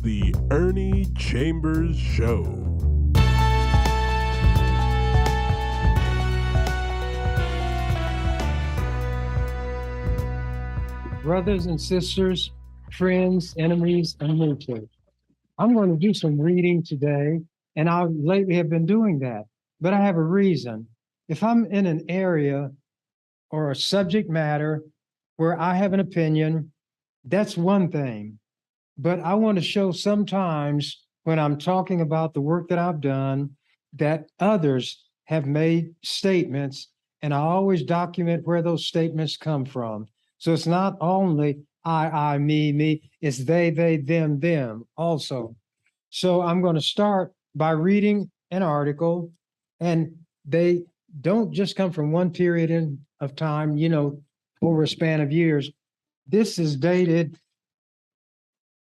The Ernie Chambers Show. Brothers and sisters, friends, enemies, and mentors. I'm going to do some reading today, and I lately have been doing that, but I have a reason. If I'm in an area or a subject matter where I have an opinion, that's one thing. But I want to show sometimes when I'm talking about the work that I've done that others have made statements, and I always document where those statements come from. So it's not only I, me, it's they, them also. So I'm going to start by reading an article, and they don't just come from one period of time, over a span of years. This is dated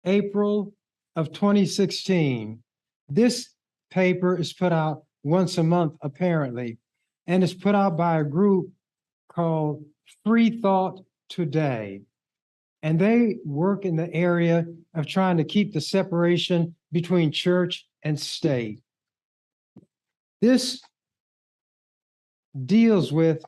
April of 2016. This paper is put out once a month, apparently, and it's put out by a group called Free Thought Today. And they work in the area of trying to keep the separation between church and state. This deals with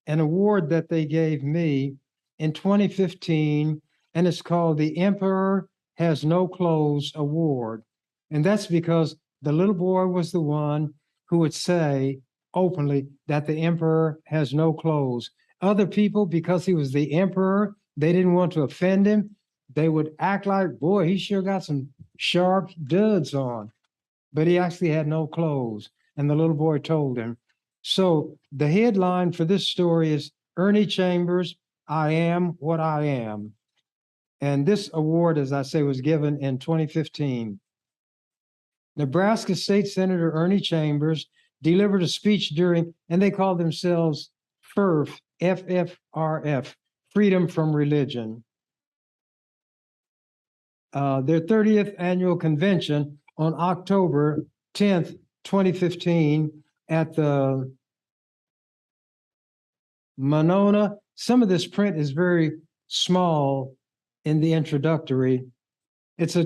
an award that they gave me in 2015, and it's called the Emperor Has No Clothes Award. And that's because the little boy was the one who would say openly that the emperor has no clothes. Other people, because he was the emperor, they didn't want to offend him. They would act like, boy, he sure got some sharp duds on. But he actually had no clothes. And the little boy told him. So the headline for this story is Ernie Chambers, I Am What I Am. And this award, as I say, was given in 2015. Nebraska State Senator Ernie Chambers delivered a speech during, and they called themselves FERF, FFRF, Freedom from Religion. Their 30th annual convention on October 10th, 2015 at the Monona. Some of this print is very small in the introductory. It's a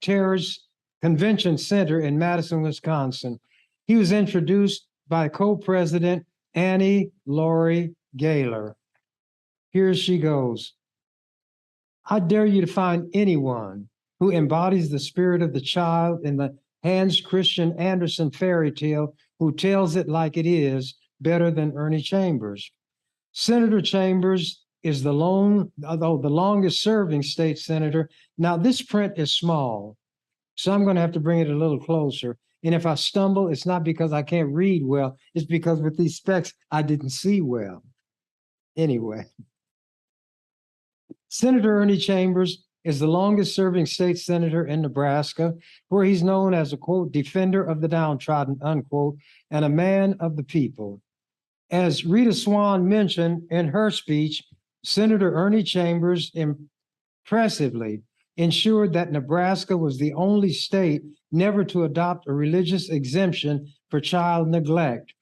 terrorist convention center in Madison, Wisconsin. He was introduced by co-president Annie Laurie Gaylor. Here she goes. I dare you to find anyone who embodies the spirit of the child in the Hans Christian Andersen fairy tale who tells it like it is better than Ernie Chambers. Senator Chambers is the longest serving state senator. Now this print is small, so I'm going to have to bring it a little closer. And if I stumble, it's not because I can't read well, it's because with these specs, I didn't see well. Anyway. Senator Ernie Chambers is the longest serving state senator in Nebraska, where he's known as a, quote, defender of the downtrodden, unquote, and a man of the people. As Rita Swan mentioned in her speech, Senator Ernie Chambers impressively ensured that Nebraska was the only state never to adopt a religious exemption for child neglect.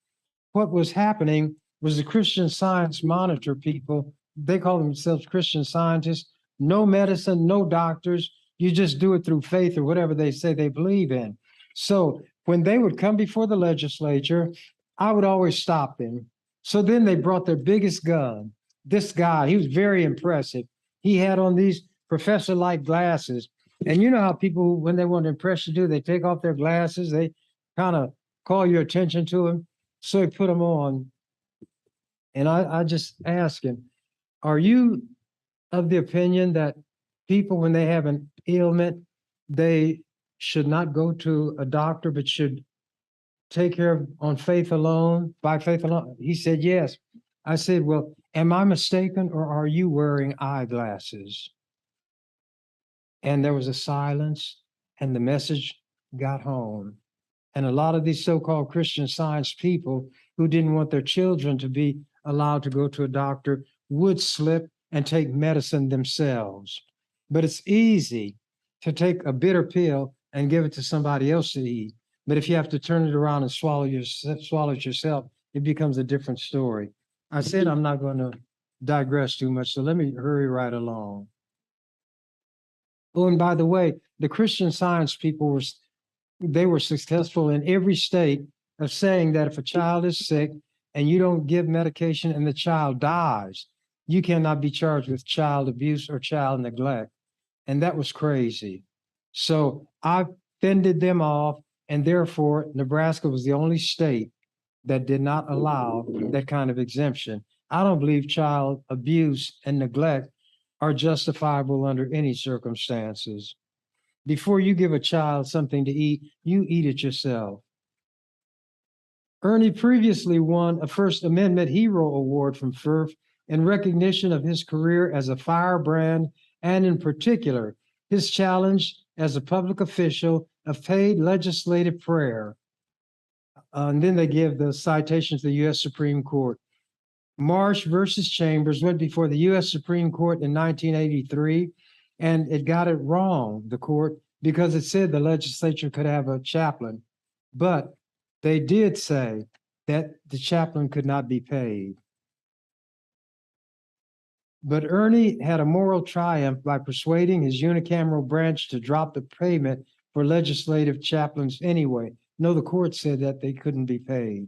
What was happening was the Christian Science Monitor people, they call themselves Christian scientists, no medicine, no doctors, you just do it through faith or whatever they say they believe in. So when they would come before the legislature, I would always stop them. So then they brought their biggest gun. This guy, he was very impressive. He had on these professor-like glasses. And you know how people, when they want to impress you, they take off their glasses, they kind of call your attention to them. So he put them on. And I just asked him, are you of the opinion that people, when they have an ailment, they should not go to a doctor, but should take care of on faith alone, by faith alone? He said, yes. I said, well, am I mistaken, or are you wearing eyeglasses? And there was a silence, and the message got home. And a lot of these so-called Christian Science people who didn't want their children to be allowed to go to a doctor would slip and take medicine themselves. But it's easy to take a bitter pill and give it to somebody else to eat. But if you have to turn it around and swallow it yourself, it becomes a different story. I said I'm not going to digress too much, so let me hurry right along. Oh, and by the way, the Christian Science people were successful in every state of saying that if a child is sick and you don't give medication and the child dies, you cannot be charged with child abuse or child neglect. And that was crazy. So I fended them off, and therefore Nebraska was the only state that did not allow that kind of exemption. I don't believe child abuse and neglect are justifiable under any circumstances. Before you give a child something to eat, you eat it yourself. Ernie previously won a First Amendment Hero Award from FERF in recognition of his career as a firebrand and, in particular, his challenge as a public official of paid legislative prayer. And then they give the citation to the U.S. Supreme Court. Marsh versus Chambers went before the U.S. Supreme Court in 1983, and it got it wrong, the court, because it said the legislature could have a chaplain. But they did say that the chaplain could not be paid. But Ernie had a moral triumph by persuading his unicameral branch to drop the payment for legislative chaplains anyway. No, the court said that they couldn't be paid.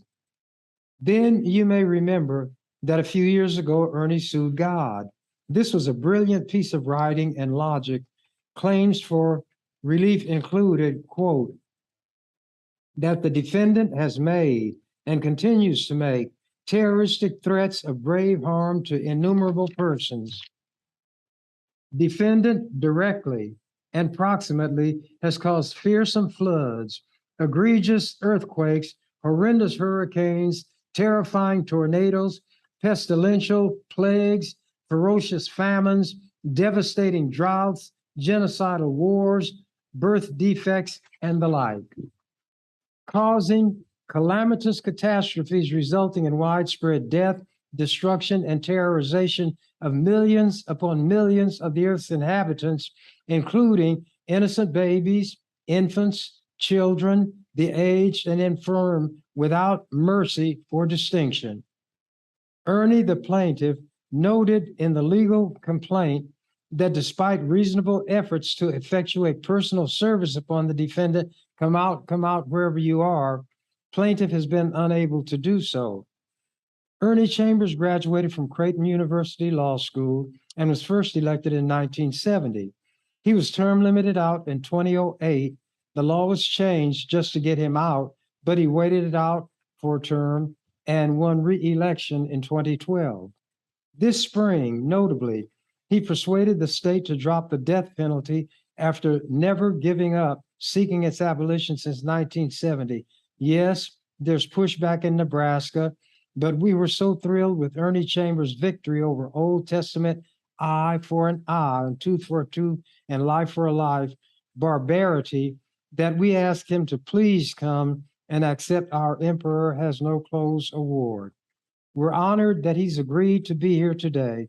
Then you may remember that a few years ago, Ernie sued God. This was a brilliant piece of writing and logic. Claims for relief included, quote, that the defendant has made and continues to make terroristic threats of grave harm to innumerable persons. Defendant directly and proximately has caused fearsome floods, egregious earthquakes, horrendous hurricanes, terrifying tornadoes, pestilential plagues, ferocious famines, devastating droughts, genocidal wars, birth defects, and the like, causing calamitous catastrophes resulting in widespread death, destruction, and terrorization of millions upon millions of the earth's inhabitants, including innocent babies, infants, children, the aged and infirm, without mercy or distinction. Ernie, the plaintiff, noted in the legal complaint that despite reasonable efforts to effectuate personal service upon the defendant, come out wherever you are, plaintiff has been unable to do so. Ernie Chambers graduated from Creighton University Law School and was first elected in 1970. He was term limited out in 2008. The law was changed just to get him out, but he waited it out for a term and won re-election in 2012. This spring, notably, he persuaded the state to drop the death penalty after never giving up seeking its abolition since 1970. Yes, there's pushback in Nebraska, but we were so thrilled with Ernie Chambers' victory over Old Testament eye for an eye and tooth for a tooth and life for a life barbarity that we asked him to please come and accept our Emperor Has No Clothes award. We're honored that he's agreed to be here today.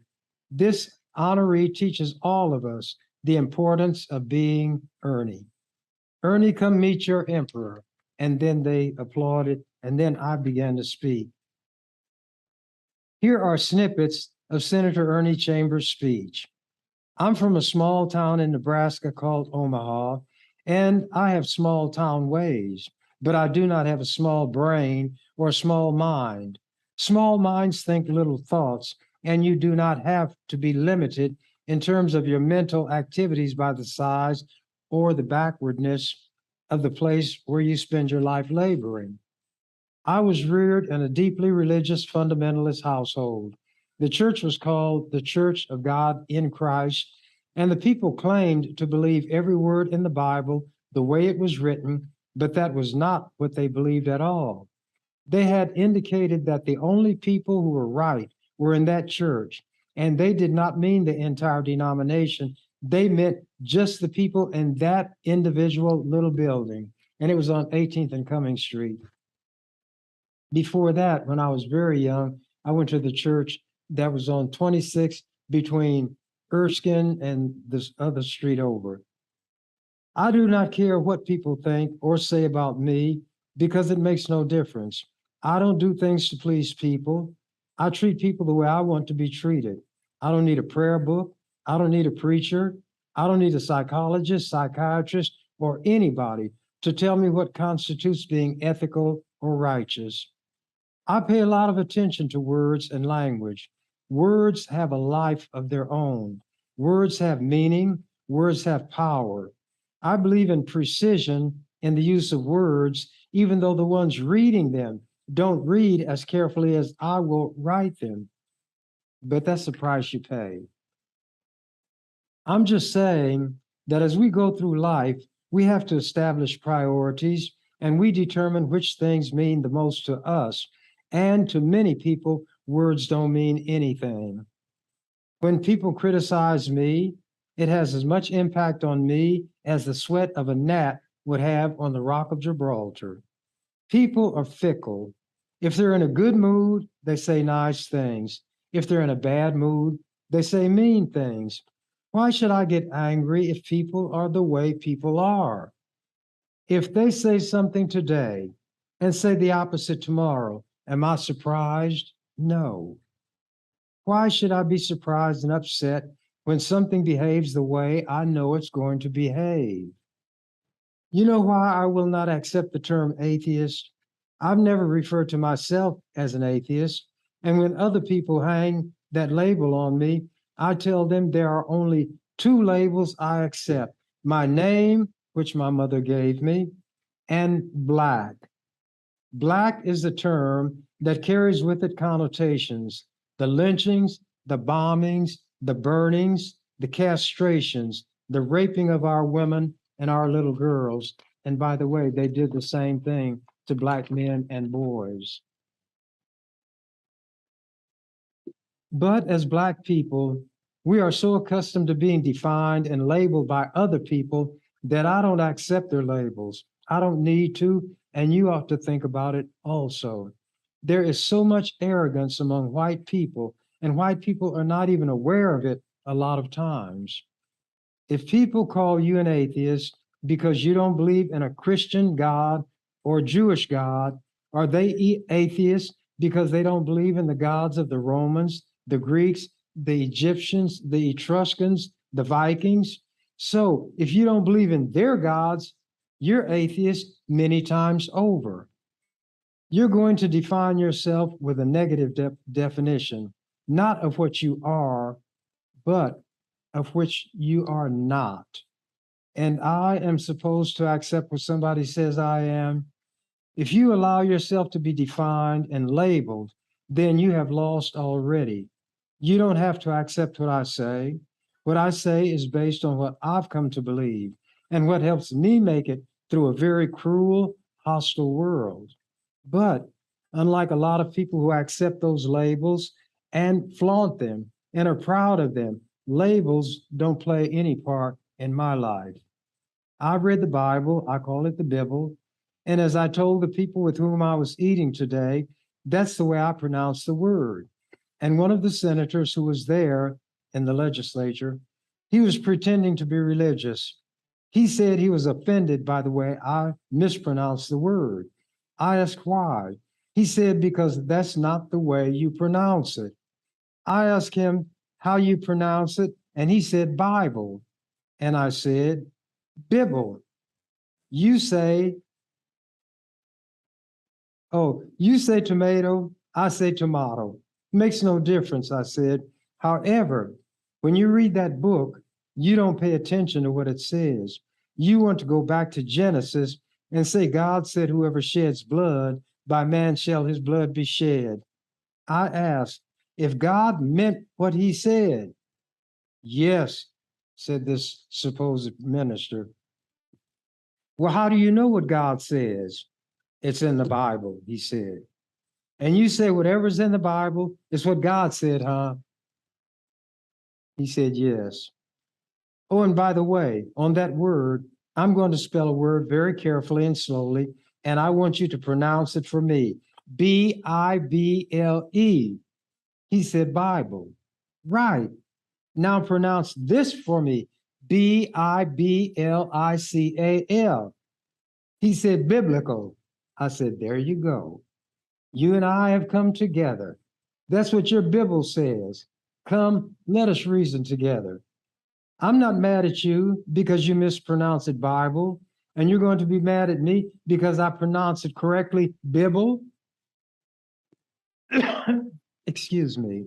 This honoree teaches all of us the importance of being Ernie. Ernie, come meet your emperor. And then they applauded, and then I began to speak. Here are snippets of Senator Ernie Chambers' speech. I'm from a small town in Nebraska called Omaha, and I have small town ways, but I do not have a small brain or a small mind. Small minds think little thoughts, and you do not have to be limited in terms of your mental activities by the size or the backwardness of the place where you spend your life laboring. I was reared in a deeply religious fundamentalist household. The church was called the Church of God in Christ, and the people claimed to believe every word in the Bible the way it was written, but that was not what they believed at all. They had indicated that the only people who were right were in that church, and they did not mean the entire denomination. They meant just the people in that individual little building, and it was on 18th and Cumming Street. Before that, when I was very young, I went to the church that was on 26th between Erskine and this other street over. I do not care what people think or say about me because it makes no difference. I don't do things to please people. I treat people the way I want to be treated. I don't need a prayer book. I don't need a preacher. I don't need a psychologist, psychiatrist, or anybody to tell me what constitutes being ethical or righteous. I pay a lot of attention to words and language. Words have a life of their own. Words have meaning. Words have power. I believe in precision in the use of words, even though the ones reading them don't read as carefully as I will write them. But that's the price you pay. I'm just saying that as we go through life, we have to establish priorities and we determine which things mean the most to us. And to many people, words don't mean anything. When people criticize me, it has as much impact on me as the sweat of a gnat would have on the Rock of Gibraltar. People are fickle. If they're in a good mood, they say nice things. If they're in a bad mood, they say mean things. Why should I get angry if people are the way people are? If they say something today and say the opposite tomorrow, am I surprised? No. Why should I be surprised and upset when something behaves the way I know it's going to behave? You know why I will not accept the term atheist? I've never referred to myself as an atheist. And when other people hang that label on me, I tell them there are only two labels I accept: my name, which my mother gave me, and black. Black is the term that carries with it connotations: the lynchings, the bombings, the burnings, the castrations, the raping of our women and our little girls. And by the way, they did the same thing to Black men and boys. But as Black people, we are so accustomed to being defined and labeled by other people that I don't accept their labels. I don't need to, and you ought to think about it also. There is so much arrogance among white people, and white people are not even aware of it a lot of times. If people call you an atheist because you don't believe in a Christian God or Jewish God, are they atheists because they don't believe in the gods of the Romans, the Greeks, the Egyptians, the Etruscans, the Vikings? So if you don't believe in their gods, you're atheist many times over. You're going to define yourself with a negative definition, not of what you are, but of which you are not. And I am supposed to accept what somebody says I am. If you allow yourself to be defined and labeled, then you have lost already. You don't have to accept what I say. What I say is based on what I've come to believe and what helps me make it through a very cruel, hostile world. But unlike a lot of people who accept those labels and flaunt them and are proud of them, labels don't play any part in my life. I've read the Bible, I call it the Bible, and as I told the people with whom I was eating today, that's the way I pronounce the word. And one of the senators who was there in the legislature, he was pretending to be religious. He said he was offended by the way I mispronounced the word. I asked why. He said, because that's not the way you pronounce it. I asked him how you pronounce it, and he said Bible. And I said, Bible. You say, you say tomato, I say tomato. Makes no difference, I said. However, when you read that book, you don't pay attention to what it says. You want to go back to Genesis and say, God said, whoever sheds blood, by man shall his blood be shed. I asked, if God meant what he said. Yes, said this supposed minister. Well, how do you know what God says? It's in the Bible, he said. And you say whatever's in the Bible is what God said, huh? He said, yes. Oh, and by the way, on that word, I'm going to spell a word very carefully and slowly, and I want you to pronounce it for me. B-I-B-L-E. He said Bible. Right. Now pronounce this for me. B-I-B-L-I-C-A-L. He said biblical. I said, there you go. You and I have come together. That's what your Bible says. Come, let us reason together. I'm not mad at you because you mispronounce it Bible, and you're going to be mad at me because I pronounce it correctly Bible. Excuse me.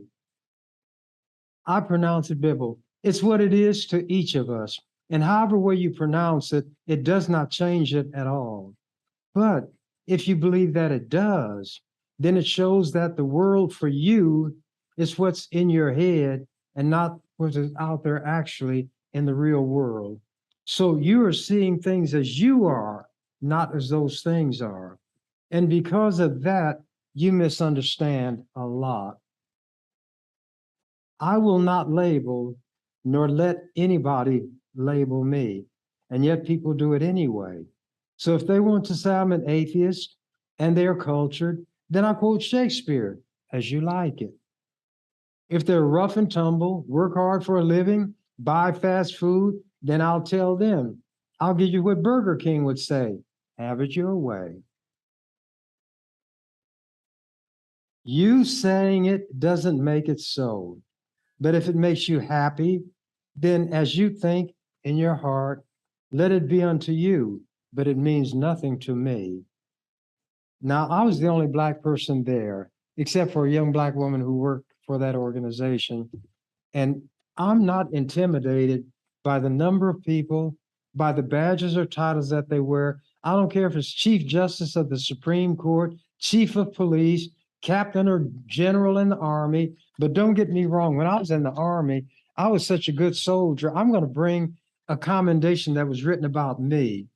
I pronounce it Bible. It's what it is to each of us. And however way you pronounce it, it does not change it at all. But if you believe that it does, then it shows that the world for you is what's in your head and not what is out there actually in the real world. So you are seeing things as you are, not as those things are. And because of that, you misunderstand a lot. I will not label nor let anybody label me. And yet people do it anyway. So if they want to say I'm an atheist and they're cultured, then I quote Shakespeare as you like it. If they're rough and tumble, work hard for a living, buy fast food, then I'll tell them, I'll give you what Burger King would say, have it your way. You saying it doesn't make it so. But if it makes you happy, then as you think in your heart, let it be unto you, but it means nothing to me. Now, I was the only Black person there, except for a young Black woman who worked for that organization. And I'm not intimidated by the number of people, by the badges or titles that they wear. I don't care if it's Chief Justice of the Supreme Court, Chief of Police, Captain or General in the Army. But don't get me wrong, when I was in the Army, I was such a good soldier. I'm going to bring a commendation that was written about me.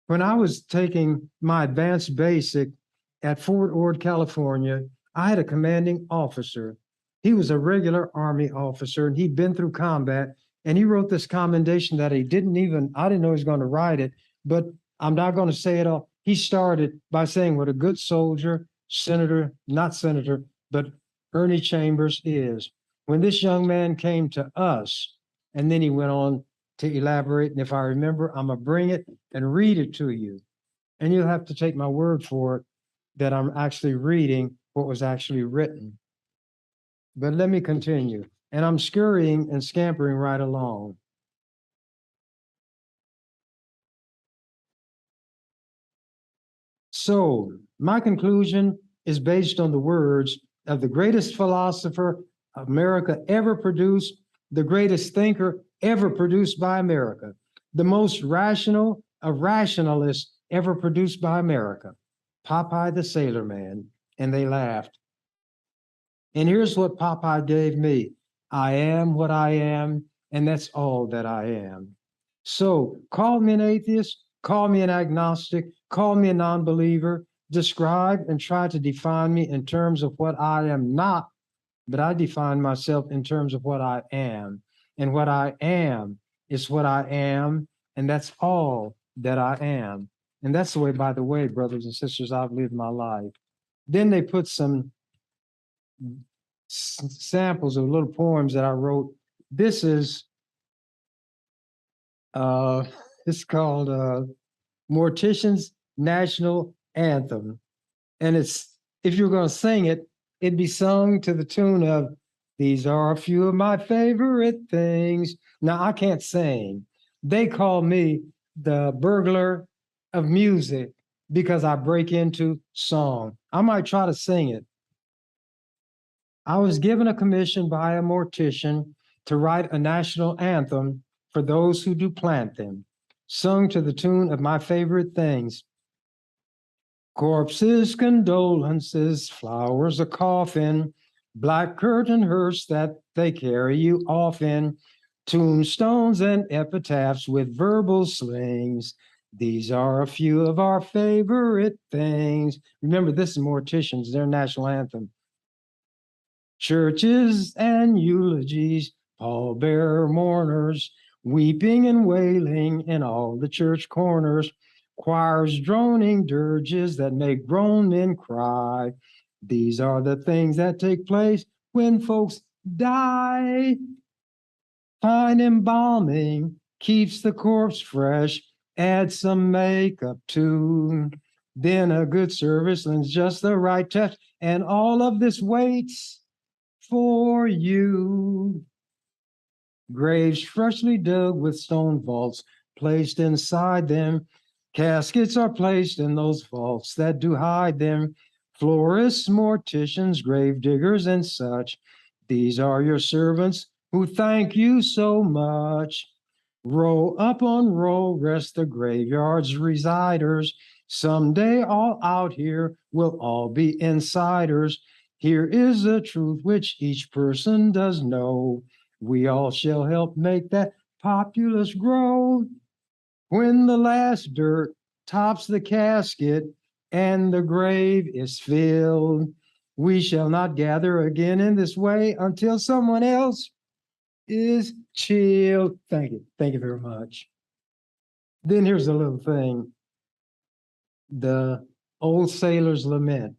When I was taking my advanced basic at Fort Ord, California, I had a commanding officer. He was a regular Army officer and he'd been through combat, and he wrote this commendation that I didn't know he was going to write it, but I'm not going to say it all. He started by saying what a good soldier, not senator, but Ernie Chambers is. When this young man came to us, and then he went on to elaborate, and if I remember, I'm going to bring it and read it to you. And you'll have to take my word for it that I'm actually reading what was actually written. But let me continue. And I'm scurrying and scampering right along. So my conclusion is based on the words of the greatest philosopher America ever produced, the greatest thinker ever produced by America, the most rational of rationalists ever produced by America, Popeye the Sailor Man. And they laughed. And here's what Popeye gave me. I am what I am, and that's all that I am. So call me an atheist, call me an agnostic, call me a non-believer, describe and try to define me in terms of what I am not, but I define myself in terms of what I am. And what I am is what I am, and that's all that I am. And that's the way, by the way, brothers and sisters, I've lived my life. Then they put some samples of little poems that I wrote. This is it's called Mortician's National Anthem. And it's, if you're going to sing it, it'd be sung to the tune of, these are a few of my favorite things. Now, I can't sing. They call me the burglar of music because I break into song. I might try to sing it. I was given a commission by a mortician to write a national anthem for those who do plant them, sung to the tune of my favorite things. Corpses, condolences, flowers, a coffin, black curtain hearse that they carry you off in, tombstones and epitaphs with verbal slings. These are a few of our favorite things. Remember, this is Morticians, their national anthem. Churches and eulogies, pallbearer mourners, weeping and wailing in all the church corners, choirs droning dirges that make grown men cry. These are the things that take place when folks die. Fine embalming keeps the corpse fresh, add some makeup too. Then a good service lends just the right touch, and all of this waits for you. Graves freshly dug with stone vaults placed inside them. Caskets are placed in those vaults that do hide them. Florists, morticians, grave diggers, and such. These are your servants who thank you so much. Row up on row rest the graveyard's residers. Someday all out here will all be insiders. Here is the truth which each person does know. We all shall help make that populace grow. When the last dirt tops the casket and the grave is filled, we shall not gather again in this way until someone else is chilled. Thank you. Thank you very much. Then here's a little thing. The old sailor's lament.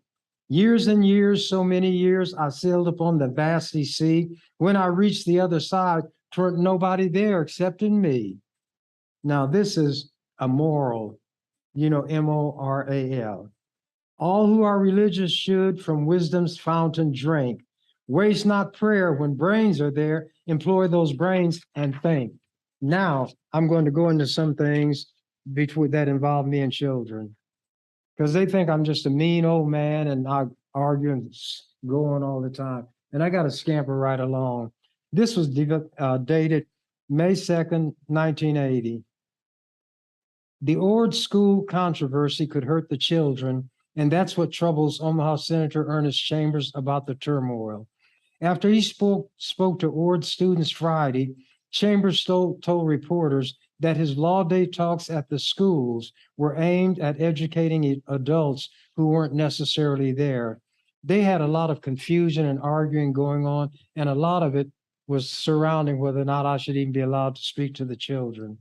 Years and years, so many years, I sailed upon the vasty sea. When I reached the other side, twer't nobody there except in me. Now, this is a moral, moral. All who are religious should from wisdom's fountain drink. Waste not prayer when brains are there. Employ those brains and think. Now, I'm going to go into some things between that involve me and children, because they think I'm just a mean old man and I argue and go on all the time. And I got to scamper right along. This was dated May 2nd, 1980. The Ord School controversy could hurt the children, and that's what troubles Omaha Senator Ernest Chambers about the turmoil. After he spoke to Ord students Friday, Chambers told reporters that his law day talks at the schools were aimed at educating adults who weren't necessarily there. They had a lot of confusion and arguing going on, and a lot of it was surrounding whether or not I should even be allowed to speak to the children.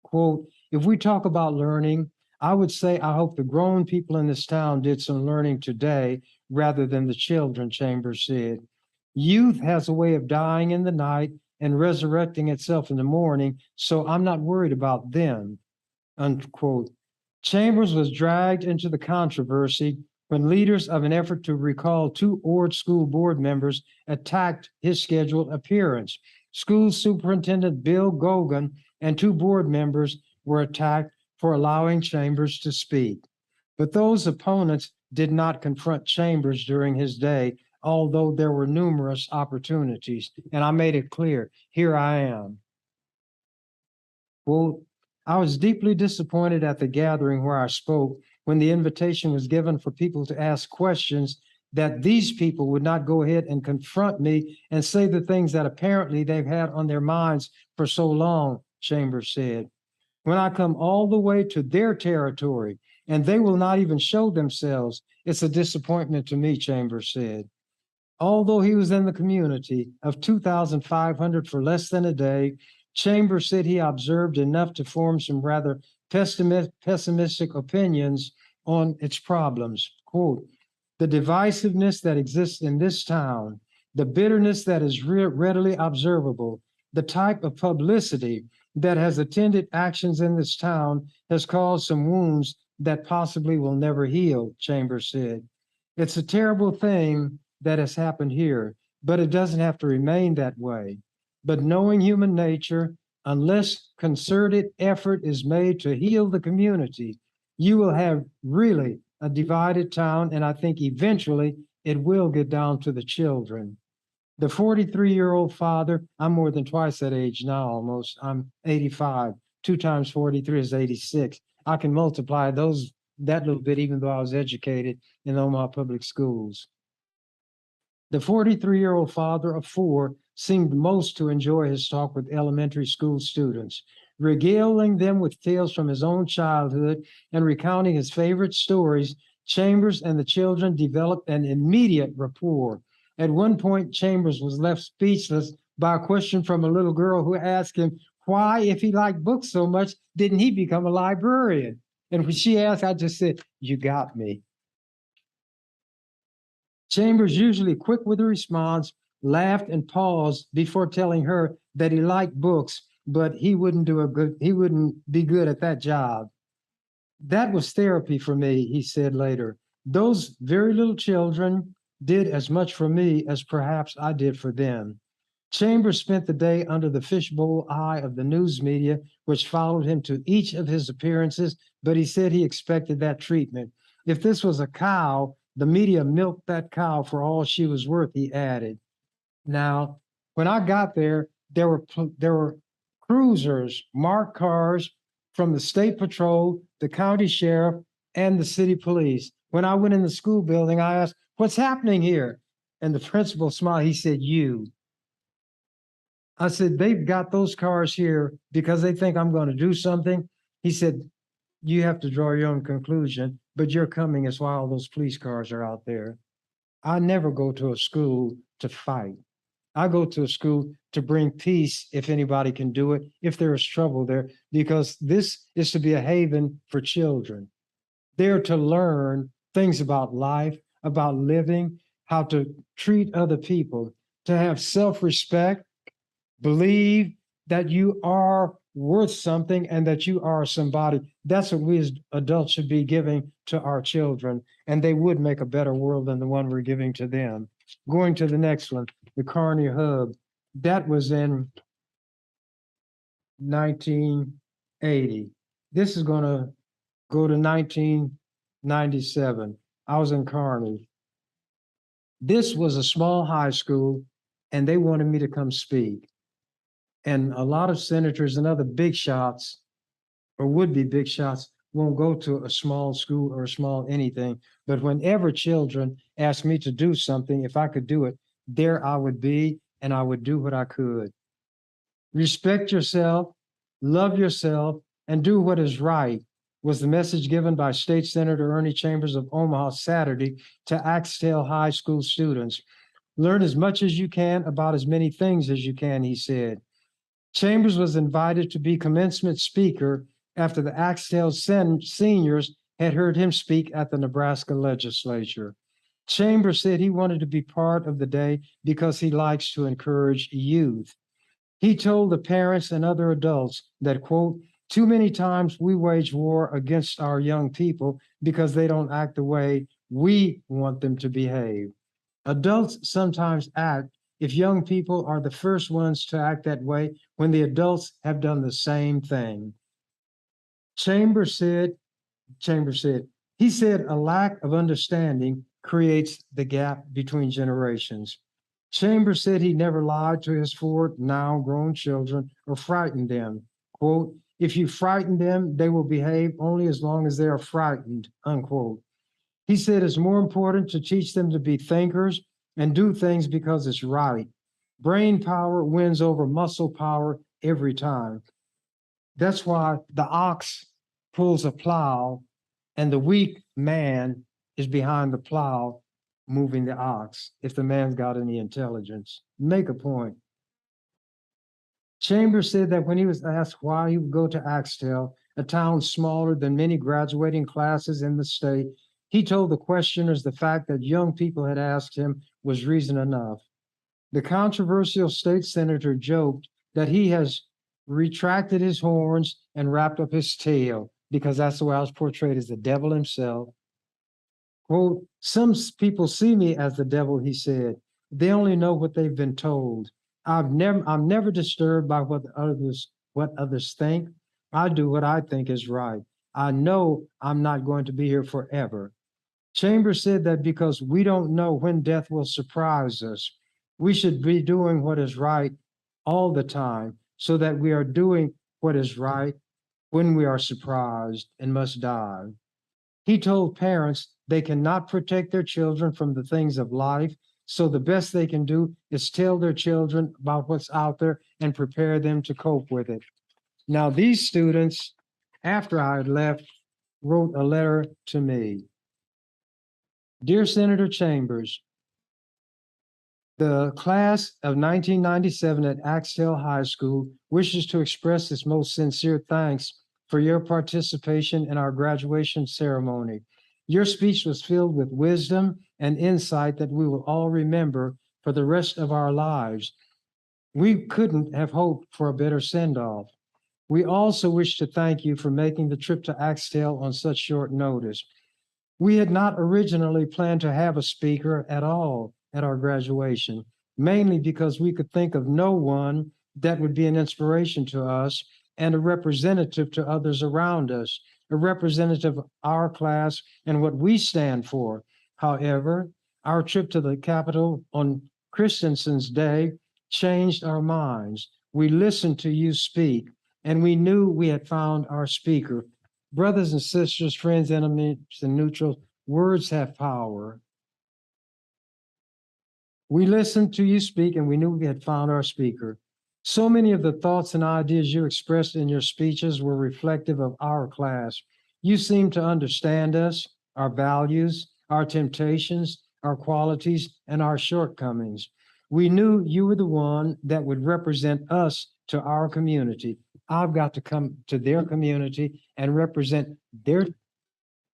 Quote, if we talk about learning, I would say I hope the grown people in this town did some learning today rather than the children, Chambers said. Youth has a way of dying in the night and resurrecting itself in the morning, so I'm not worried about them, unquote. Chambers was dragged into the controversy when leaders of an effort to recall 2 Ord School board members attacked his scheduled appearance. School Superintendent Bill Gogan and 2 board members were attacked for allowing Chambers to speak. But those opponents did not confront Chambers during his day, although there were numerous opportunities. And I made it clear, here I am. Well, I was deeply disappointed at the gathering where I spoke when the invitation was given for people to ask questions, that these people would not go ahead and confront me and say the things that apparently they've had on their minds for so long, Chambers said. When I come all the way to their territory and they will not even show themselves, it's a disappointment to me, Chambers said. Although he was in the community of 2,500 for less than a day, Chambers said he observed enough to form some rather pessimistic opinions on its problems. Quote, the divisiveness that exists in this town, the bitterness that is readily observable, the type of publicity that has attended actions in this town has caused some wounds that possibly will never heal, Chambers said. It's a terrible thing that has happened here, but it doesn't have to remain that way. But knowing human nature, unless concerted effort is made to heal the community, you will have really a divided town, and I think eventually it will get down to the children. The 43-year-old father, I'm more than twice that age now almost. I'm 85. 2 times 43 is 86. I can multiply that little bit even though I was educated in Omaha public schools. The 43-year-old father of 4 seemed most to enjoy his talk with elementary school students, regaling them with tales from his own childhood and recounting his favorite stories. Chambers and the children developed an immediate rapport. At one point, Chambers was left speechless by a question from a little girl who asked him why, if he liked books so much, didn't he become a librarian? And when she asked, I just said, you got me. Chambers, usually quick with a response, laughed and paused before telling her that he liked books, but he wouldn't be good at that job. That was therapy for me, he said later. Those very little children did as much for me as perhaps I did for them. Chambers spent the day under the fishbowl eye of the news media, which followed him to each of his appearances, but he said he expected that treatment. If this was a cow, the media milked that cow for all she was worth, he added. Now, when I got there, there were cruisers, marked cars from the state patrol, the county sheriff, and the city police. When I went in the school building, I asked, "What's happening here?" And the principal smiled. He said, "You." I said, "They've got those cars here because they think I'm going to do something." He said, "You have to draw your own conclusion, but your coming is why all those police cars are out there." I never go to a school to fight. I go to a school to bring peace if anybody can do it, if there is trouble there, because this is to be a haven for children. They're to learn things about life, about living, how to treat other people, to have self-respect, believe that you are worth something and that you are somebody. That's what we as adults should be giving to our children, and they would make a better world than the one we're giving to them. Going to the next one, the Carney Hub. That was in 1980. This is going to go to 1997. I was in Carney. This was a small high school, and they wanted me to come speak. And a lot of senators and other big shots, or would-be big shots, won't go to a small school or a small anything. But whenever children ask me to do something, if I could do it, there I would be, and I would do what I could. Respect yourself, love yourself, and do what is right, was the message given by State Senator Ernie Chambers of Omaha Saturday to Axtell High School students. Learn as much as you can about as many things as you can, he said. Chambers was invited to be commencement speaker after the Axtell seniors had heard him speak at the Nebraska legislature. Chambers said he wanted to be part of the day because he likes to encourage youth. He told the parents and other adults that, quote, "Too many times we wage war against our young people because they don't act the way we want them to behave. Adults sometimes act if young people are the first ones to act that way when the adults have done the same thing." Chambers said, he said, "A lack of understanding creates the gap between generations." Chambers said he never lied to his four now grown children or frightened them. Quote, "If you frighten them, they will behave only as long as they are frightened," unquote. He said it's more important to teach them to be thinkers and do things because it's right. Brain power wins over muscle power every time. That's why the ox pulls a plow and the weak man is behind the plow moving the ox, if the man's got any intelligence. Make a point. Chambers said that when he was asked why he would go to Axtell, a town smaller than many graduating classes in the state, he told the questioners the fact that young people had asked him was reason enough. The controversial state senator joked that he has retracted his horns and wrapped up his tail, because that's the way I was portrayed, as the devil himself. Quote, "Some people see me as the devil," he said. "They only know what they've been told. I'm never disturbed by what others think. I do what I think is right. I know I'm not going to be here forever." Chambers said that because we don't know when death will surprise us, we should be doing what is right all the time so that we are doing what is right when we are surprised and must die. He told parents they cannot protect their children from the things of life, so the best they can do is tell their children about what's out there and prepare them to cope with it. Now, these students, after I had left, wrote a letter to me. "Dear Senator Chambers, the class of 1997 at Axtell High School wishes to express its most sincere thanks for your participation in our graduation ceremony. Your speech was filled with wisdom and insight that we will all remember for the rest of our lives. We couldn't have hoped for a better send-off. We also wish to thank you for making the trip to Axtell on such short notice. We had not originally planned to have a speaker at all at our graduation. mainly because we could think of no one that would be an inspiration to us and a representative to others around us, a representative of our class and what we stand for. However, our trip to the Capitol on Christensen's Day changed our minds. We listened to you speak, and we knew we had found our speaker. Brothers and sisters, friends, enemies, and neutrals, words have power. We listened to you speak, and we knew we had found our speaker. So many of the thoughts and ideas you expressed in your speeches were reflective of our class. You seemed to understand us, our values, our temptations, our qualities, and our shortcomings. We knew you were the one that would represent us to our community. I've got to come to their community and represent their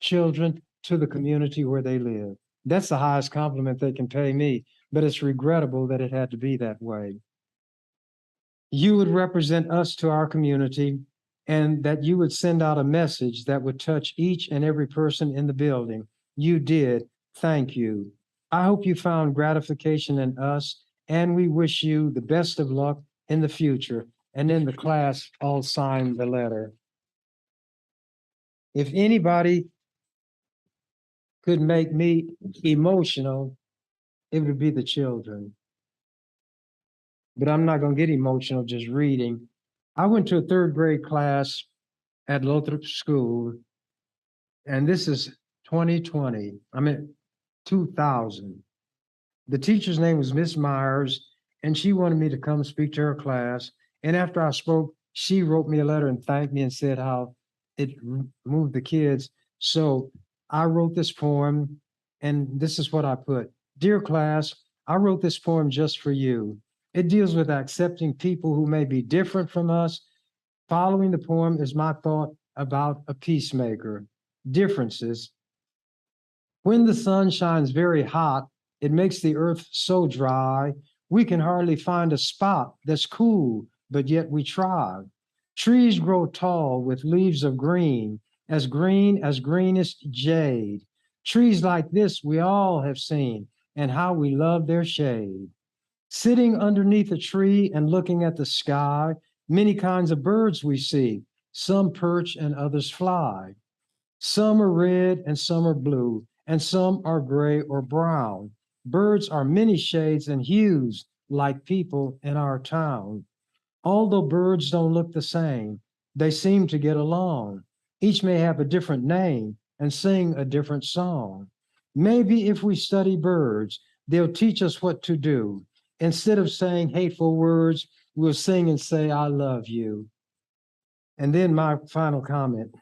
children to the community where they live. That's the highest compliment they can pay me, but it's regrettable that it had to be that way. You would represent us to our community, and that you would send out a message that would touch each and every person in the building. You did. Thank you. I hope you found gratification in us, and we wish you the best of luck in the future. And then the class all signed the letter. If anybody could make me emotional, it would be the children. But I'm not going to get emotional just reading. I went to a third grade class at Lothrop School, and this is 2020. I mean, 2000. The teacher's name was Miss Myers, and she wanted me to come speak to her class. And after I spoke, she wrote me a letter and thanked me and said how it moved the kids. So I wrote this poem, and this is what I put. Dear class, I wrote this poem just for you. It deals with accepting people who may be different from us. Following the poem is my thought about a peacemaker. Differences. When the sun shines very hot, it makes the earth so dry, we can hardly find a spot that's cool, but yet we try. Trees grow tall with leaves of green as greenest jade. Trees like this we all have seen, and how we love their shade. Sitting underneath a tree and looking at the sky, many kinds of birds we see. Some perch and others fly. Some are red and some are blue, and some are gray or brown. Birds are many shades and hues, like people in our town. Although birds don't look the same, they seem to get along. Each may have a different name and sing a different song. Maybe if we study birds, they'll teach us what to do. Instead of saying hateful words, we'll sing and say, I love you. And then my final comment.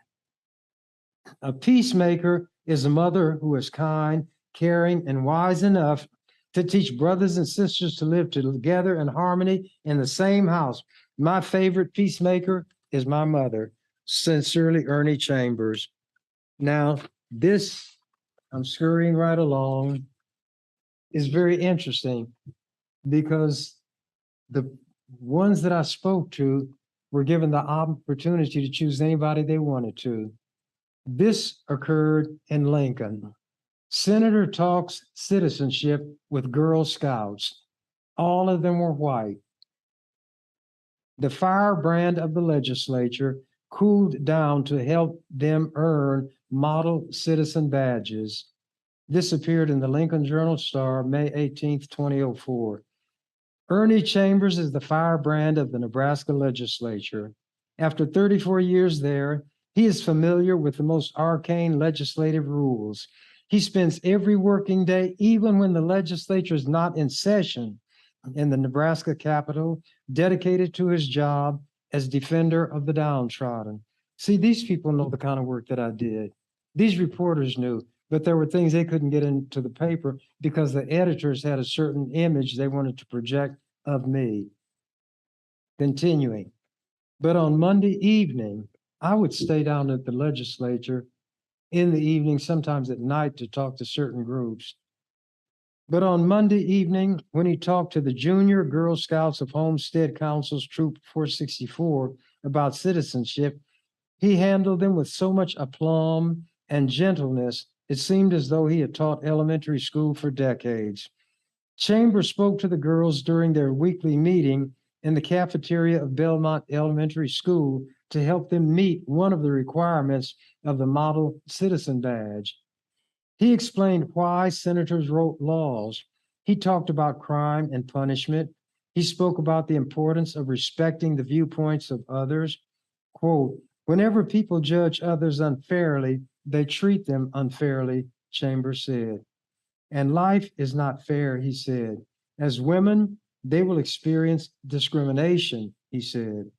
A peacemaker is a mother who is kind, caring, and wise enough to teach brothers and sisters to live together in harmony in the same house. My favorite peacemaker is my mother. Sincerely, Ernie Chambers. Now, this, I'm scurrying right along, is very interesting because the ones that I spoke to were given the opportunity to choose anybody they wanted to. This occurred in Lincoln. Senator talks citizenship with Girl Scouts. All of them were white. The firebrand of the legislature cooled down to help them earn model citizen badges. This appeared in the Lincoln Journal-Star, May 18th, 2004. Ernie Chambers is the firebrand of the Nebraska legislature. After 34 years there, he is familiar with the most arcane legislative rules. He spends every working day, even when the legislature is not in session, in the Nebraska Capitol, dedicated to his job as defender of the downtrodden. See, these people know the kind of work that I did. These reporters knew, but there were things they couldn't get into the paper because the editors had a certain image they wanted to project of me. Continuing. But on Monday evening, I would stay down at the legislature in the evening, sometimes at night, to talk to certain groups. But on Monday evening, when he talked to the Junior Girl Scouts of Homestead Council's Troop 464 about citizenship, he handled them with so much aplomb and gentleness, it seemed as though he had taught elementary school for decades. Chambers spoke to the girls during their weekly meeting in the cafeteria of Belmont Elementary School to help them meet one of the requirements of the Model Citizen Badge. He explained why senators wrote laws. He talked about crime and punishment. He spoke about the importance of respecting the viewpoints of others. Quote, whenever people judge others unfairly, they treat them unfairly, Chambers said. And life is not fair, he said. As women, they will experience discrimination, he said.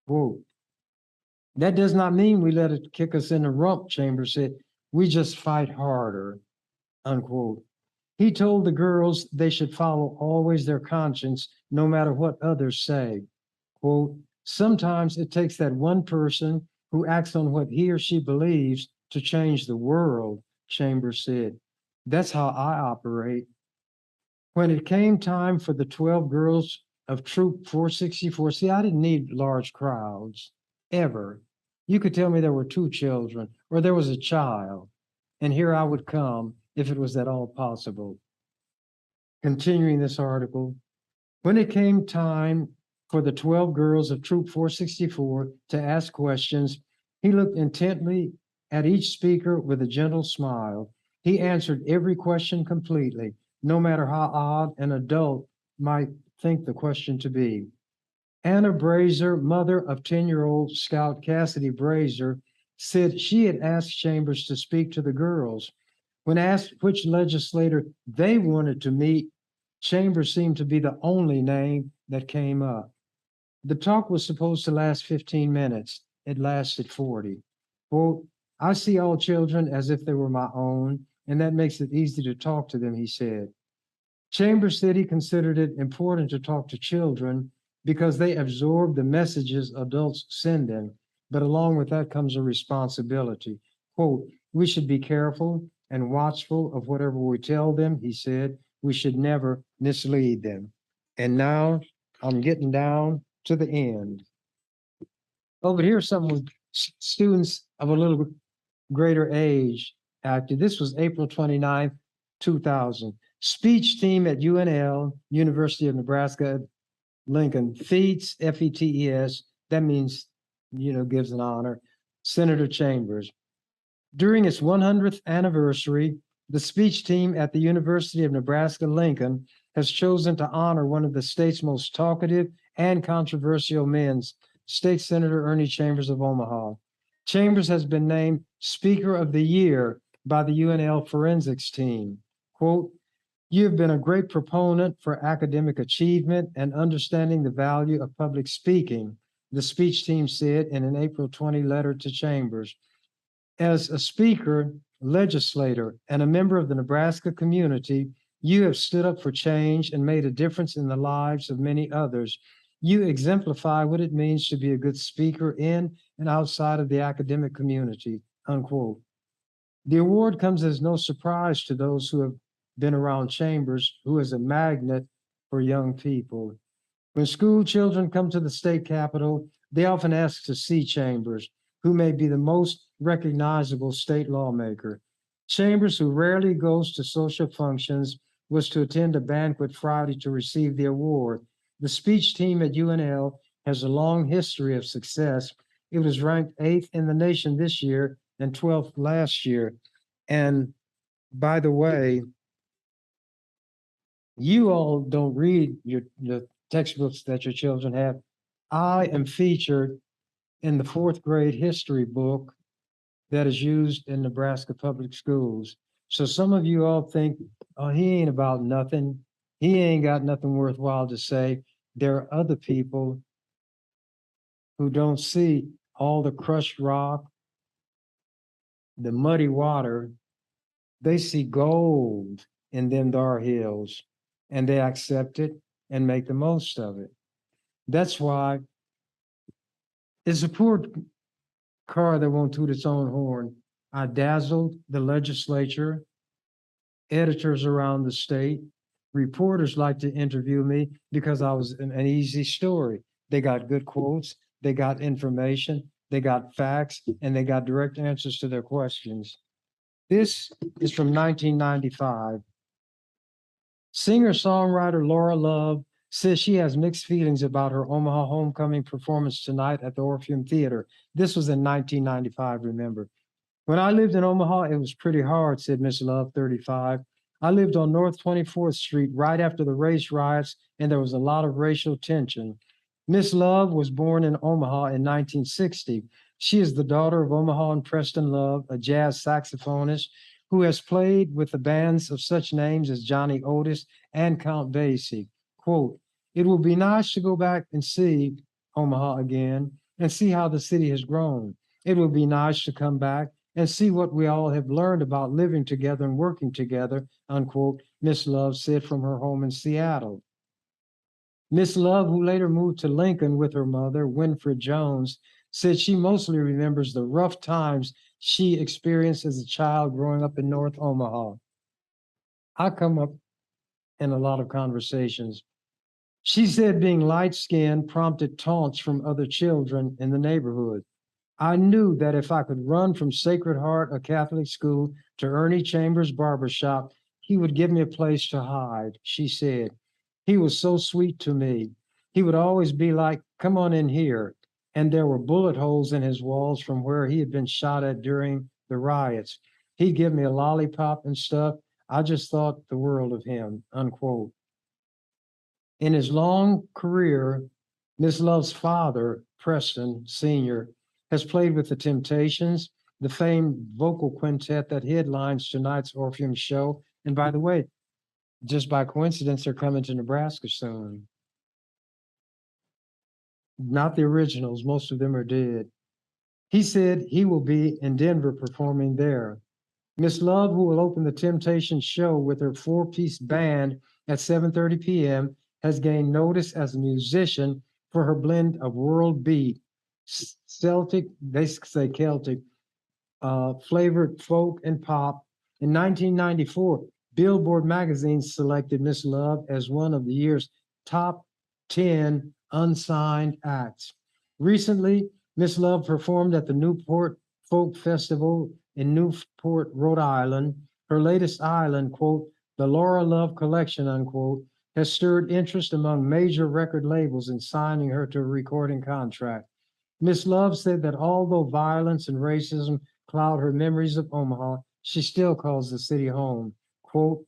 Quote, that does not mean we let it kick us in the rump, Chambers said. We just fight harder, unquote. He told the girls they should follow always their conscience, no matter what others say. Quote, sometimes it takes that one person who acts on what he or she believes to change the world, Chambers said. That's how I operate. When it came time for the 12 girls of Troop 464, see, I didn't need large crowds, ever. You could tell me there were 2 children or there was a child, and here I would come if it was at all possible. Continuing this article, when it came time for the 12 girls of Troop 464 to ask questions, he looked intently at each speaker with a gentle smile. He answered every question completely, no matter how odd an adult might think the question to be. Anna Brazier, mother of 10-year-old Scout Cassidy Brazier, said she had asked Chambers to speak to the girls. When asked which legislator they wanted to meet, Chambers seemed to be the only name that came up. The talk was supposed to last 15 minutes. It lasted 40. Quote, I see all children as if they were my own, and that makes it easy to talk to them, he said. Chambers said he considered it important to talk to children because they absorb the messages adults send them, but along with that comes a responsibility. Quote, we should be careful and watchful of whatever we tell them, he said. We should never mislead them. And now I'm getting down to the end. Over here, some with students of a little greater age acted. This was April 29th, 2000. Speech team at UNL, University of Nebraska, Lincoln, FETS, F-E-T-E-S, that means, gives an honor, Senator Chambers. During its 100th anniversary, the speech team at the University of Nebraska, Lincoln, has chosen to honor one of the state's most talkative and controversial men, State Senator Ernie Chambers of Omaha. Chambers has been named Speaker of the Year by the UNL Forensics team. Quote, you have been a great proponent for academic achievement and understanding the value of public speaking, the speech team said in an April 20 letter to Chambers. As a speaker, legislator, and a member of the Nebraska community, you have stood up for change and made a difference in the lives of many others. You exemplify what it means to be a good speaker in and outside of the academic community, unquote. The award comes as no surprise to those who have been around Chambers, who is a magnet for young people. When school children come to the state capitol, they often ask to see Chambers, who may be the most recognizable state lawmaker. Chambers, who rarely goes to social functions, was to attend a banquet Friday to receive the award. The speech team at UNL has a long history of success. It was ranked 8th in the nation this year and 12th last year. And by the way, you all don't read the textbooks that your children have. I am featured in the 4th grade history book that is used in Nebraska public schools. So some of you all think, oh, he ain't about nothing. He ain't got nothing worthwhile to say. There are other people who don't see all the crushed rock, the muddy water. They see gold in them dar hills, and they accept it and make the most of it. That's why it's a poor car that won't toot its own horn. I dazzled the legislature, editors around the state. Reporters like to interview me because I was an easy story. They got good quotes, they got information, they got facts, and they got direct answers to their questions. This is from 1995. Singer-songwriter Laura Love says she has mixed feelings about her Omaha homecoming performance tonight at the Orpheum Theater. This was in 1995, remember. When I lived in Omaha, it was pretty hard, said Miss Love, 35. I lived on North 24th Street right after the race riots, and there was a lot of racial tension. Miss Love was born in Omaha in 1960. She is the daughter of Omaha and Preston Love, a jazz saxophonist who has played with the bands of such names as Johnny Otis and Count Basie. Quote, "It will be nice to go back and see Omaha again and see how the city has grown. It will be nice to come back and see what we all have learned about living together and working together," unquote, Miss Love said from her home in Seattle. Miss Love, who later moved to Lincoln with her mother, Winfred Jones, said she mostly remembers the rough times she experienced as a child growing up in North Omaha. I come up in a lot of conversations. She said being light-skinned prompted taunts from other children in the neighborhood. I knew that if I could run from Sacred Heart, a Catholic school, to Ernie Chambers' barbershop, he would give me a place to hide, she said. He was so sweet to me. He would always be like, "Come on in here." And there were bullet holes in his walls from where he had been shot at during the riots. He'd give me a lollipop and stuff. I just thought the world of him, unquote. In his long career, Miss Love's father, Preston Sr., has played with the Temptations, the famed vocal quintet that headlines tonight's Orpheum show. And by the way, just by coincidence, they're coming to Nebraska soon. Not the originals, most of them are dead. He said he will be in Denver performing there. Miss Love, who will open the Temptations show with her four-piece band at 7:30 p.m., has gained notice as a musician for her blend of world beat, Celtic, they say Celtic, flavored folk and pop. In 1994, Billboard magazine selected Miss Love as one of the year's top 10 unsigned acts. Recently, Miss Love performed at the Newport Folk Festival in Newport, Rhode Island. Her latest island, quote, "The Laura Love Collection," unquote, has stirred interest among major record labels in signing her to a recording contract. Miss Love said that although violence and racism cloud her memories of Omaha, she still calls the city home. Quote,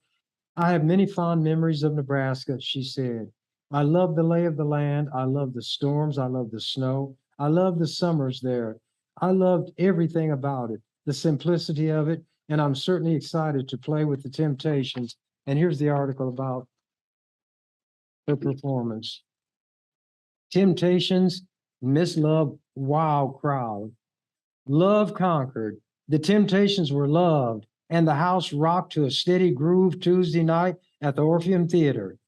"I have many fond memories of Nebraska," she said. "I love the lay of the land. I love the storms. I love the snow. I love the summers there. I loved everything about it, the simplicity of it, and I'm certainly excited to play with the Temptations." And here's the article about the performance. Temptations, Miss Love, wow crowd. Love conquered. The Temptations were loved, and the house rocked to a steady groove Tuesday night at the Orpheum Theater.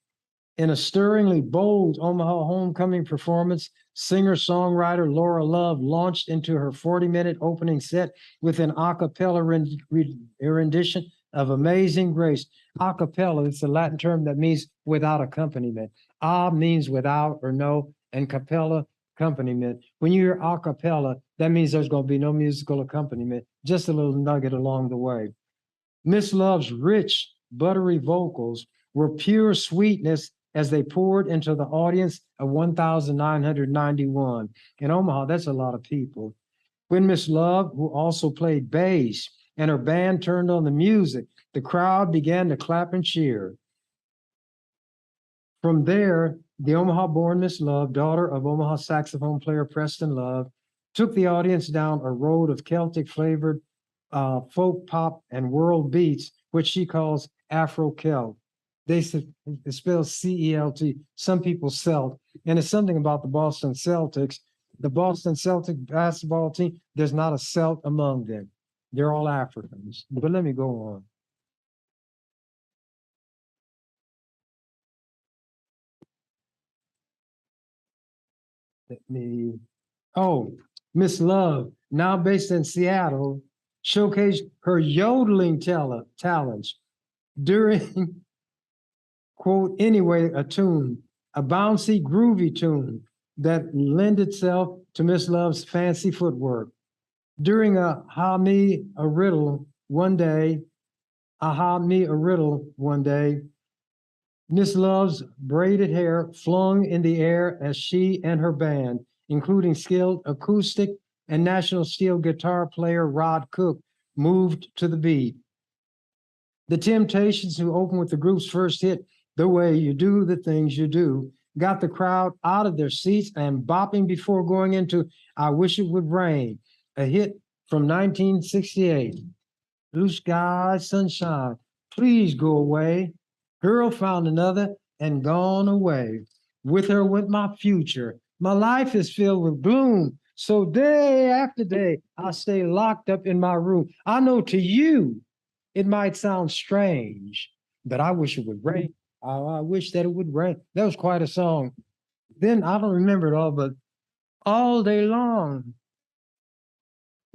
In a stirringly bold Omaha homecoming performance, singer-songwriter Laura Love launched into her 40-minute opening set with an a cappella rendition of Amazing Grace. A cappella is a Latin term that means without accompaniment. A means without or no, and cappella, accompaniment. When you hear a cappella, that means there's going to be no musical accompaniment, just a little nugget along the way. Miss Love's rich, buttery vocals were pure sweetness as they poured into the audience of 1,991. In Omaha, that's a lot of people. When Miss Love, who also played bass, and her band turned on the music, the crowd began to clap and cheer. From there, the Omaha-born Miss Love, daughter of Omaha saxophone player Preston Love, took the audience down a road of Celtic-flavored folk pop and world beats, which she calls Afro-Celt. They spell C-E-L-T. Some people Celt. And it's something about the Boston Celtics. The Boston Celtic basketball team, there's not a Celt among them. They're all Africans. But let me go on. Miss Love, now based in Seattle, showcased her yodeling talents during, quote, anyway, a tune, a bouncy, groovy tune that lend itself to Miss Love's fancy footwork. During a Ha Me a Riddle one day, Miss Love's braided hair flung in the air as she and her band, including skilled acoustic and National Steel guitar player Rod Cook, moved to the beat. The Temptations, who opened with the group's first hit, The Way You Do the Things You Do, got the crowd out of their seats and bopping before going into I Wish It Would Rain, a hit from 1968. Blue sky, sunshine, please go away. Girl found another and gone away. With her went my future. My life is filled with gloom. So day after day, I stay locked up in my room. I know to you, it might sound strange, but I wish it would rain. I wish that it would rain. That was quite a song. Then I don't remember it all, but all day long.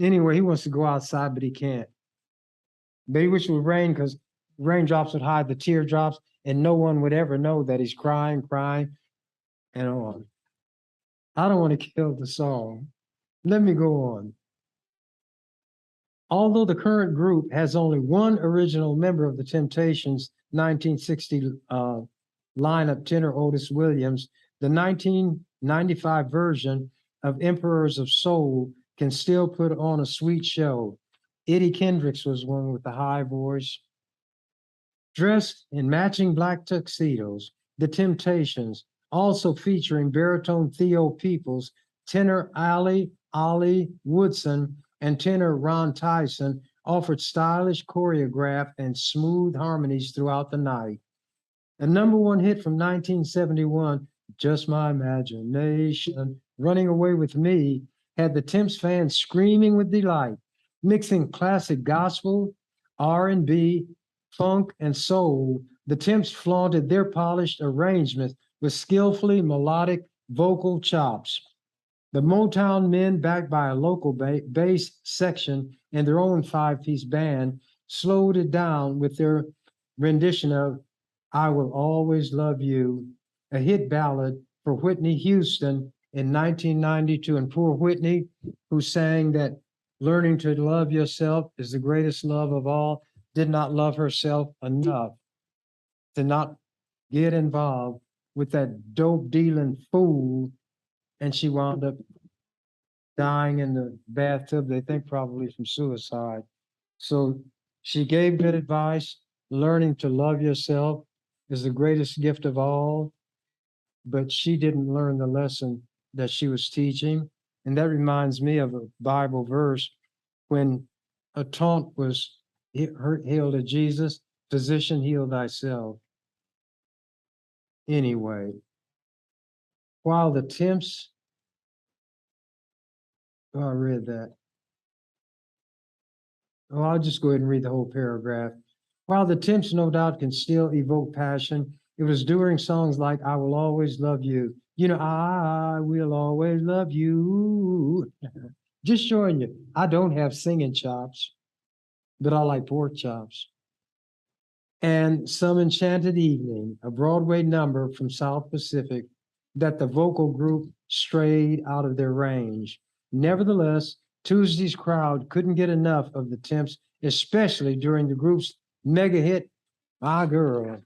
Anyway, he wants to go outside, but he can't. But he wish it would rain because raindrops would hide the teardrops, and no one would ever know that he's crying, and on. I don't want to kill the song. Let me go on. Although the current group has only one original member of the Temptations' 1960 lineup, tenor Otis Williams, the 1995 version of Emperors of Soul can still put on a sweet show. Eddie Kendricks was one with the high voice. Dressed in matching black tuxedos, the Temptations, also featuring baritone Theo Peoples, tenor Ollie Woodson, and tenor Ron Tyson, offered stylish choreograph and smooth harmonies throughout the night. A number one hit from 1971, Just My Imagination, Running Away with Me, had the Temps fans screaming with delight, mixing classic gospel, R&B, funk, and soul. The Temps flaunted their polished arrangements with skillfully melodic vocal chops. The Motown men, backed by a local bass section and their own five-piece band, slowed it down with their rendition of I Will Always Love You, a hit ballad for Whitney Houston in 1992. And poor Whitney, who sang that learning to love yourself is the greatest love of all, did not love herself enough to not get involved with that dope dealing fool, and she wound up dying in the bathtub, they think probably from suicide. So she gave good advice. Learning to love yourself is the greatest gift of all, but she didn't learn the lesson that she was teaching. And that reminds me of a Bible verse when a taunt was hailed to Jesus, physician, heal thyself. Anyway, while the Temps, oh, I read that. Oh, I'll just go ahead and read the whole paragraph. While the Temps no doubt can still evoke passion, it was during songs like I Will Always Love You. You know, I will always love you. Just showing you, I don't have singing chops, but I like pork chops. And Some Enchanted Evening, a Broadway number from South Pacific that the vocal group strayed out of their range. Nevertheless, Tuesday's crowd couldn't get enough of the Temps, especially during the group's mega hit, My Girl.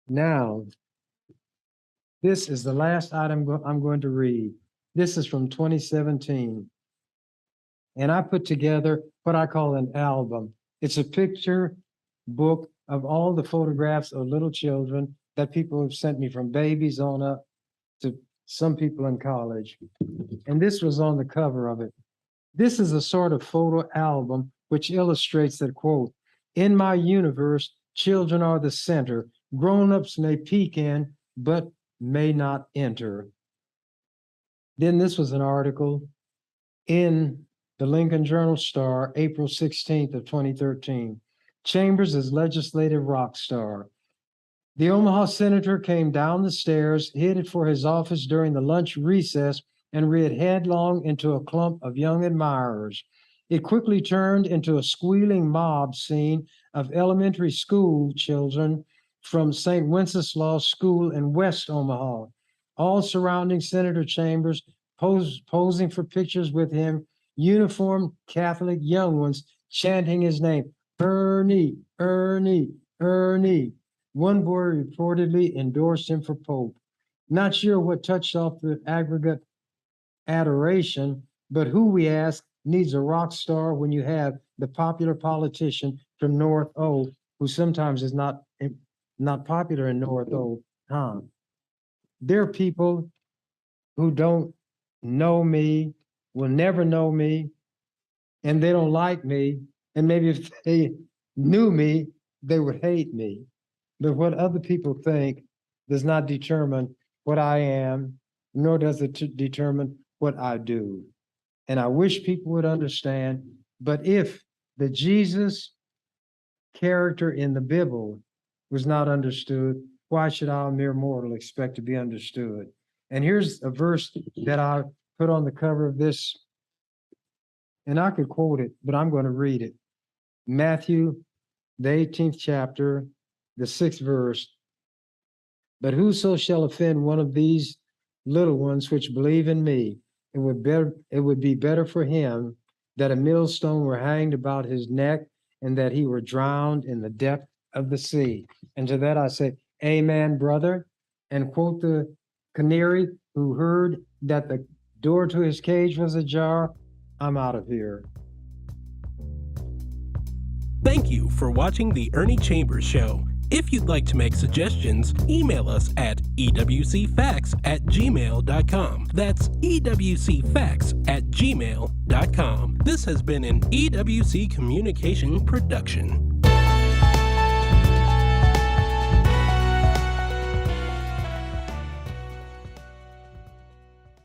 Now, this is the last item I'm going to read. This is from 2017. And I put together what I call an album. It's a picture book of all the photographs of little children that people have sent me, from babies on up to some people in college. And this was on the cover of it. This is a sort of photo album which illustrates that, quote, in my universe, children are the center. Grown-ups may peek in, but may not enter. Then this was an article in the Lincoln Journal-Star, April 16th of 2013. Chambers is legislative rock star. The Omaha senator came down the stairs, headed for his office during the lunch recess, and ran headlong into a clump of young admirers. It quickly turned into a squealing mob scene of elementary school children from St. Wenceslaus School in West Omaha, all surrounding Senator Chambers, posing for pictures with him, uniformed Catholic young ones chanting his name, Ernie, Ernie, Ernie. One boy reportedly endorsed him for Pope. Not sure what touched off the aggregate adoration, but who, we ask, needs a rock star when you have the popular politician from North O, who sometimes is not popular in North O, huh? There are people who don't know me, will never know me, and they don't like me. And maybe if they knew me, they would hate me. But what other people think does not determine what I am, nor does it determine what I do. And I wish people would understand, but if the Jesus character in the Bible was not understood, why should I, a mere mortal, expect to be understood? And here's a verse that I put on the cover of this, and I could quote it, but I'm going to read it. Matthew, the 18th chapter, the 6th verse. But whoso shall offend one of these little ones which believe in me, it would be better for him that a millstone were hanged about his neck and that he were drowned in the depth of the sea. And to that I say, amen, brother. And quote the canary who heard that the door to his cage was ajar, I'm out of here. Thank you for watching The Ernie Chambers Show. If you'd like to make suggestions, email us at ewcfacts@gmail.com. That's ewcfacts@gmail.com. This has been an EWC Communication production.